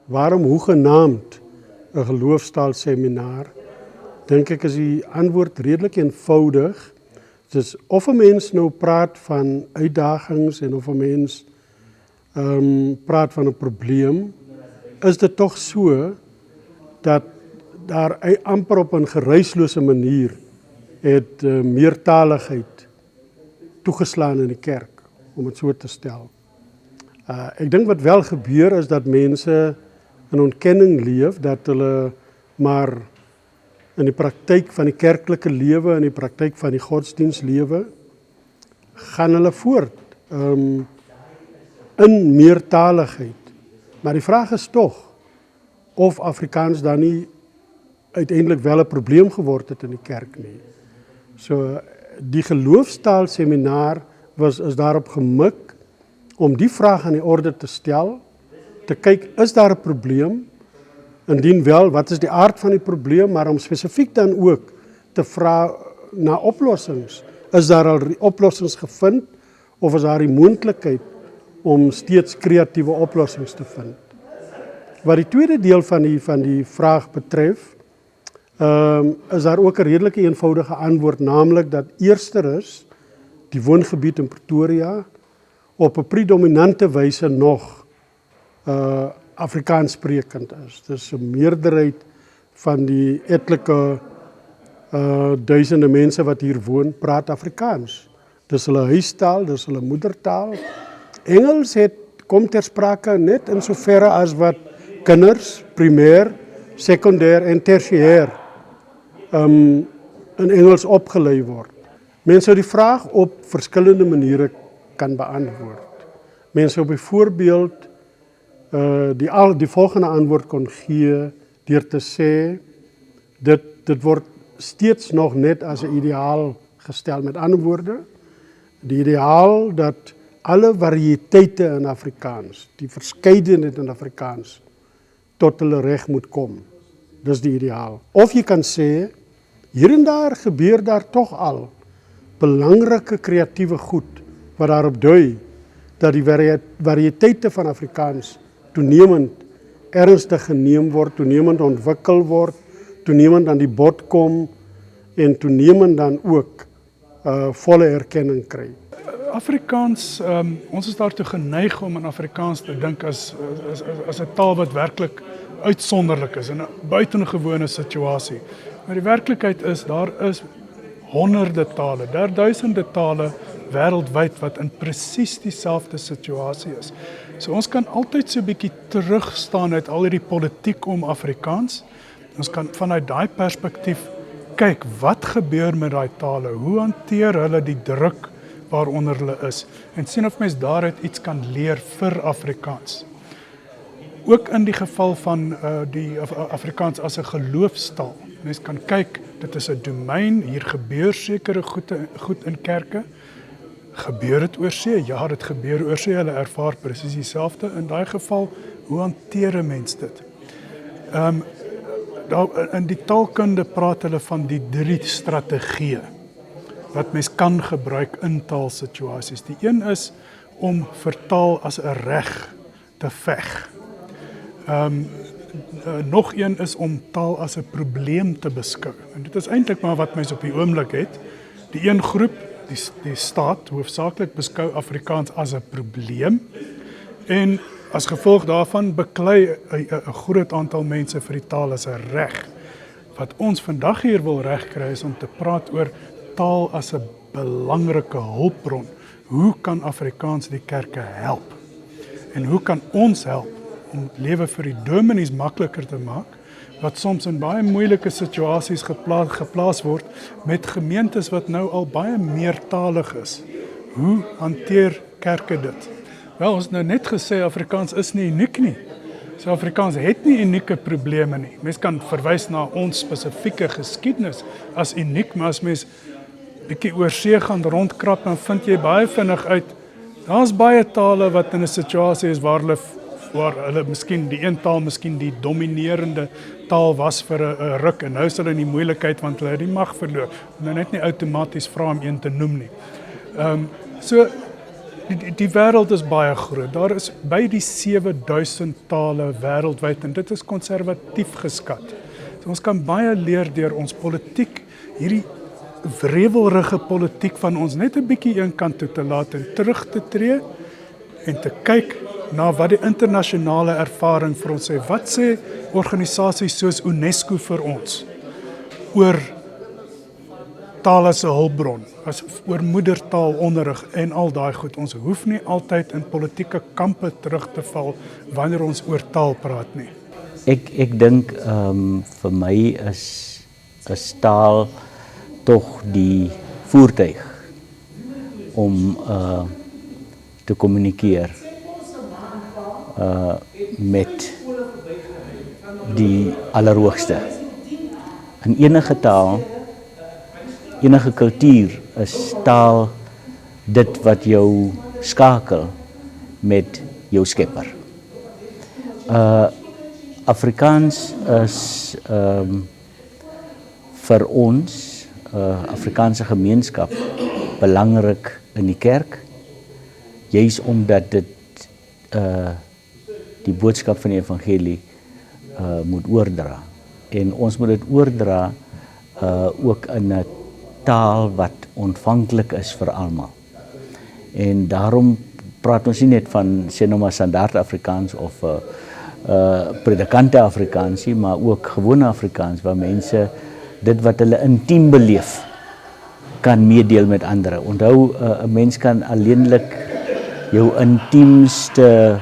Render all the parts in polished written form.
Waarom hoegenaamd 'n geloofstaalseminar? Dink ek is die antwoord redelik eenvoudig. Dus of 'n mens nou praat van uitdagings en of 'n mens praat van 'n probleem, is dit tog so dat daar amper op 'n geruislose manier het meertaligheid toegeslaan in die kerk, om het so te stel. Ek dink wat wel gebeur is dat mense in ontkenning leef, dat hulle maar in die praktyk van die kerklike lewe, in die praktyk van die godsdienstlewe, gaan hulle voort in meertaligheid. Maar die vraag is tog of Afrikaans dan nie uiteindelik wel 'n probleem geword het in die kerk nie. So die geloofstaalseminar is daarop gemik om die vraag aan die orde te stel, te kyk, is daar 'n probleem? Indien wel, wat is die aard van die probleem? Maar om spesifiek dan ook te vra na oplossings. Is daar al oplossings gevind of is daar die moontlikheid om steeds kreatiewe oplossings te vind? Wat die tweede deel van die vraag betref, is daar ook 'n redelike eenvoudige antwoord, naamlik dat eersteres die woongebied in Pretoria op 'n predominante wyse nog Afrikaans sprekend is. Dus 'n meerderheid van die etlike duisende mense wat hier woon, praat Afrikaans. Dis hulle huistaal, dis hulle moedertaal. Engels kom ter sprake net in soverre as wat kinders, primêr, sekondêr en tersiêr in Engels opgelei word. Mense sou die vraag op verskillende maniere kan beantwoord. Mense sou byvoorbeeld die volgende antwoord kon gee deur te sê, dit word steeds nog net as 'n ideaal gestel. Met ander woorde, die ideaal dat alle variëteite in Afrikaans, die verskeidenheid in Afrikaans, tot hulle reg moet kom. Dis die ideaal. Of jy kan sê, hier en daar gebeur daar tog al belangrike kreatiewe goed wat daarop dui dat die variëteite van Afrikaans toenemend ernstig geneem word, toenemend ontwikkel word, toenemend aan die bod kom en toenemend dan ook volle erkenning kry. Afrikaans, ons is daartoe geneig om in Afrikaans te dink as 'n taal wat werklik uitsonderlik is in 'n buitengewone situasie. Maar die werklikheid is, daar is honderde tale, duisende tale wêreldwyd wat in presies dieselfde situasie is. So ons kan altyd so 'n bietjie terugstaan uit al hierdie politiek om Afrikaans. Ons kan vanuit daai perspektief kyk, wat gebeur met daai tale? Hoe hanteer hulle die druk waaronder hulle is? En sien of mens daaruit iets kan leer vir Afrikaans. Ook in die geval van die Afrikaans as 'n geloofstaal. Mens kan kyk, dit is 'n domein, hier gebeur sekere goed in kerke. Gebeur dit oor see? Ja, dit gebeur oor see, hulle ervaar presies dieselfde. In daai geval, hoe hanteer 'n mens dit? In die taalkunde praat hulle van die 3 strategieë wat mens kan gebruik in taalsituasies. Die een is om vir taal as 'n reg te veg. Nog een is om taal as 'n probleem te beskou. En dit is eintlik maar wat mens op die oomblik het. Die een groep, die staat, hoofsaaklik beskou Afrikaans as 'n probleem. En as gevolg daarvan beklei 'n groot aantal mense vir die taal as 'n reg. Wat ons vandag hier wil regkry is om te praat oor taal as 'n belangrike hulpbron. Hoe kan Afrikaans die kerke help? En hoe kan ons help om lewe vir die dominees makliker te maak, wat soms in baie moeilike situasies geplaas word met gemeentes wat nou al baie meertalig is. Hoe hanteer kerke dit? Wel, ons het nou net gesê Afrikaans is nie uniek nie. So Afrikaans het nie unieke probleme nie. Mens kan verwys na ons spesifieke geskiedenis as uniek, maar as mens bietjie oor see gaan rondkrap, dan vind jy baie vinnig uit, daar's baie tale wat in 'n situasie is waar hulle miskien die een taal miskien die dominerende taal was vir 'n ruk, en nou is hulle in die moeilikheid want hulle het die mag verloor. Nou net nie outomaties vra om een te noem nie. So Die wêreld is baie groot. Daar is by die 7000 tale wêreldwyd en dit is konservatief geskat. So ons kan baie leer deur ons politiek, hierdie wrevelrige politiek van ons net 'n bietjie een kant toe te laat en terug te tree en te kyk na wat die internasionale ervaring vir ons sê. Wat sê organisasies soos UNESCO vir ons oor taal as 'n hulpbron, oor moedertaalonderrig en al daai goed. Ons hoef nie altyd in politieke kampe terug te val wanneer ons oor taal praat nie. Ek dink vir my is taal tog die voertuig om te kommunikeer met die allerhoogste. In enige taal, enige kultuur is taal dit wat jou skakel met jou skepper. Afrikaans is vir ons, Afrikaanse gemeenskap, belangrik in die kerk, juis omdat dit die boodskap van die evangelie moet oordra. En ons moet dit oordra ook in 'n taal wat ontvanklik is vir almal. En daarom praat ons nie net van sê nou maar standaard Afrikaans of predikante Afrikaans nie, maar ook gewone Afrikaans waar mense dit wat hulle intiem beleef kan meedeel met ander. Onthou, 'n mens kan alleenlik jou intiemste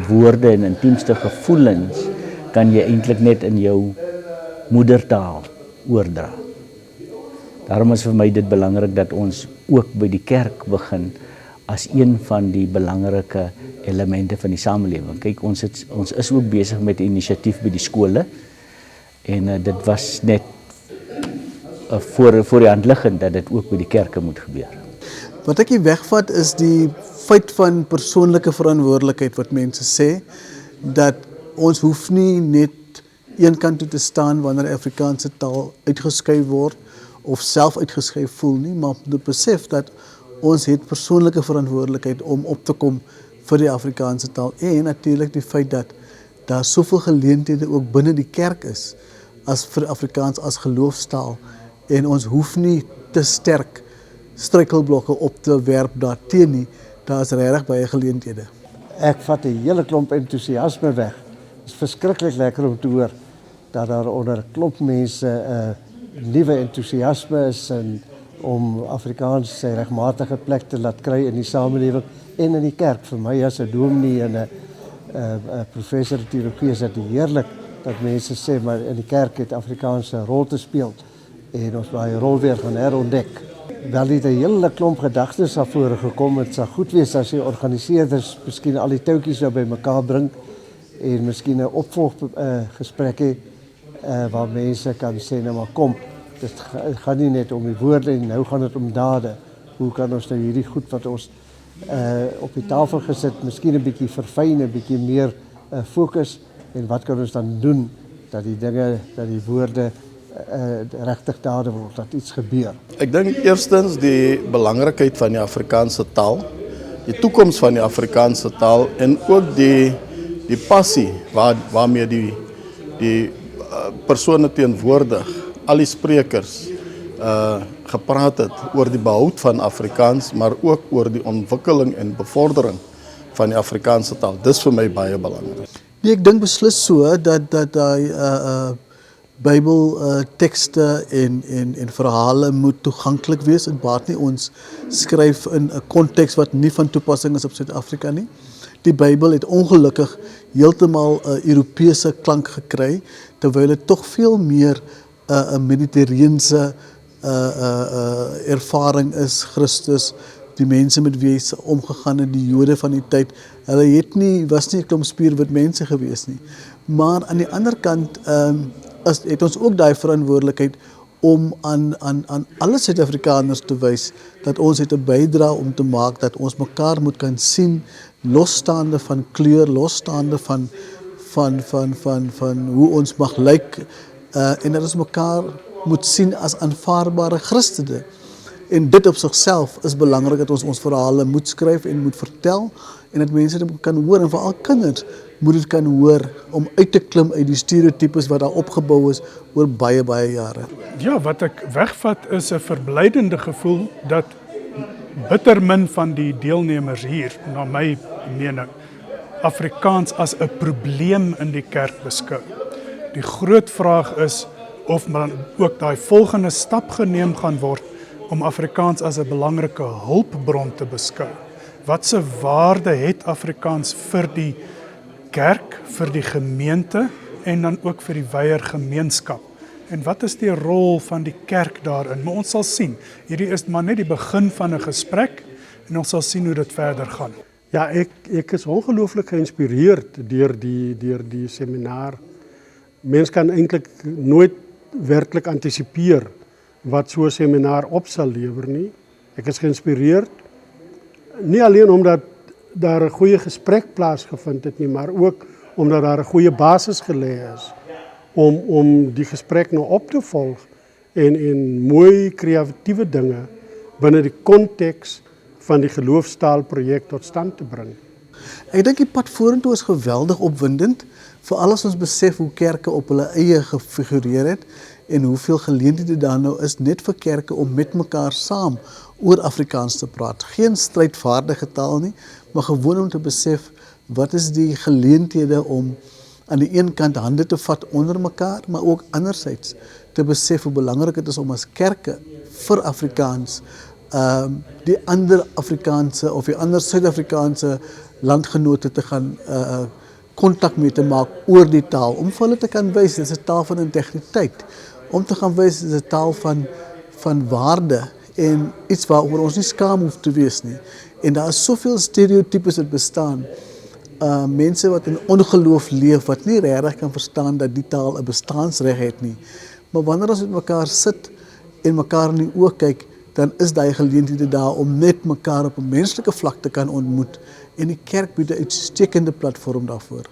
woorde en intiemste gevoelens kan jy eintlik net in jou moedertaal oordra. Daarom is vir my dit belangrik dat ons ook by die kerk begin as een van die belangrike elemente van die samelewing. Kyk, ons is ook besig met 'n inisiatief by die skole en dit was net voor die hand liggend dat dit ook by die kerke moet gebeur. Wat ek hier wegvat is die feit van persoonlike verantwoordelikheid wat mense sê, dat ons hoef nie net een kant toe te staan wanneer die Afrikaanse taal uitgeskuif word of self uitgeskuif voel nie, maar te besef dat ons het persoonlike verantwoordelikheid om op te kom vir die Afrikaanse taal en natuurlik die feit dat daar soveel geleenthede ook binne die kerk is as vir Afrikaans as geloofstaal en ons hoef nie te sterk struikelblokke op te werp daarteen nie, daar is regtig baie geleenthede. Ek vat 'n hele klomp entoesiasme weg. Het is verskriklik lekker om te hoor dat daar onder 'n klomp mense 'n nuwe entoesiasme is en om Afrikaans sy regmatige plek te laat kry in die samelewing en in die kerk. Vir my as 'n dominee en 'n professor teologie is dit heerlik dat mense sê maar in die kerk het Afrikaans 'n rol te speel en ons daai rol weer gaan herontdek. Wel het 'n hele klomp gedagtes na vore gekom. Dit sal goed wees as die organiseerders miskien al die touwtjies nou bymekaar bring en miskien 'n opvolggesprek hê waar mense kan sê nou maar kom, dit gaan nie net om die woorde nie, nou gaan dit om dade. Hoe kan ons nou hierdie goed wat ons op die tafel gesit, miskien 'n bietjie verfyn, 'n bietjie meer fokus en wat kan ons dan doen dat die dinge, dat die woorde regtig dade word, dat iets gebeur. Ek dink eerstens die belangrikheid van die Afrikaanse taal, die toekoms van die Afrikaanse taal en ook die passie waarmee die persone teenwoordig, al die sprekers gepraat het oor die behoud van Afrikaans, maar ook oor die ontwikkeling en bevordering van die Afrikaanse taal. Dis vir my baie belangrik. Nee, ek dink beslis so dat daai Bybel tekste en verhale moet toeganklik wees. Dit baat nie ons skryf in 'n konteks wat nie van toepassing is op Suid-Afrika nie. Die Bybel het ongelukkig heeltemal 'n Europese klank gekry, terwyl dit tog veel meer 'n Mediterrane ervaring is. Christus, die mense met wie hy omgegaan het, die Jode van die tyd, hulle was nie 'n klomp spierwit mense gewees nie. Maar aan die ander kant het ons ook daai verantwoordelikheid om aan alle Suid-Afrikaners te wys dat ons het 'n bydrae om te maak dat ons mekaar moet kan sien, losstaande van kleur, losstaande van hoe ons mag lyk en dat ons mekaar moet sien as aanvaarbare Christene. En dit op sigself is belangrik dat ons verhale moet skryf en moet vertel en dat mense dit kan hoor en veral kinders moet dit kan hoor om uit te klim uit die stereotypes wat daar opgebou is oor baie jare. Ja, wat ek wegvat is 'n verblydende gevoel dat bitter min van die deelnemers hier, na my mening, Afrikaans as 'n probleem in die kerk beskou. Die groot vraag is of man ook daai volgende stap geneem gaan word om Afrikaans as 'n belangrike hulpbron te beskou. Watse waarde het Afrikaans vir die kerk, vir die gemeente en dan ook vir die wyeer gemeenskap? En wat is die rol van die kerk daarin? Maar ons sal sien. Hierdie is maar net die begin van 'n gesprek en ons sal sien hoe dit verder gaan. Ja, ek is ongelooflik geïnspireerd deur die seminar. Mens kan eintlik nooit werklik antisipeer wat so 'n seminar op sal lewer nie. Ek is geïnspireerd nie alleen omdat daar 'n goeie gesprek plaasgevind het nie, maar ook omdat daar 'n goeie basis gelê is om die gesprek nou op te volg en mooi kreatiewe dinge binne die konteks van die geloofstaalprojek tot stand te bring. Ek dink die pad vorentoe is geweldig opwindend, veral as ons besef hoe kerke op hulle eie gefigureer het en hoeveel geleenthede daar nou is net vir kerke om met mekaar saam oor Afrikaans te praat. Geen strydvaardige taal nie, maar gewoon om te besef wat is die geleenthede om aan die een kant hande te vat onder mekaar, maar ook anderzijds te besef hoe belangrik het is om as kerke vir Afrikaans die ander Afrikaanse of die ander Suid-Afrikaanse landgenote te gaan kontak mee te maak oor die taal, om vir hulle te kan wys, dit is 'n taal van integriteit, om te gaan wys, dit is 'n taal van waarde en iets waaroor ons nie skaam hoef te wees nie. En daar is soveel stereotypes wat bestaan, mense wat in ongeloof leef, wat nie regtig kan verstaan dat die taal 'n bestaansreg het nie. Maar wanneer ons met mekaar sit en mekaar in die oë kyk, dan is daai geleenthede daar om net mekaar op 'n menslike vlak te kan ontmoet en die kerk bied 'n uitstekende platform daarvoor.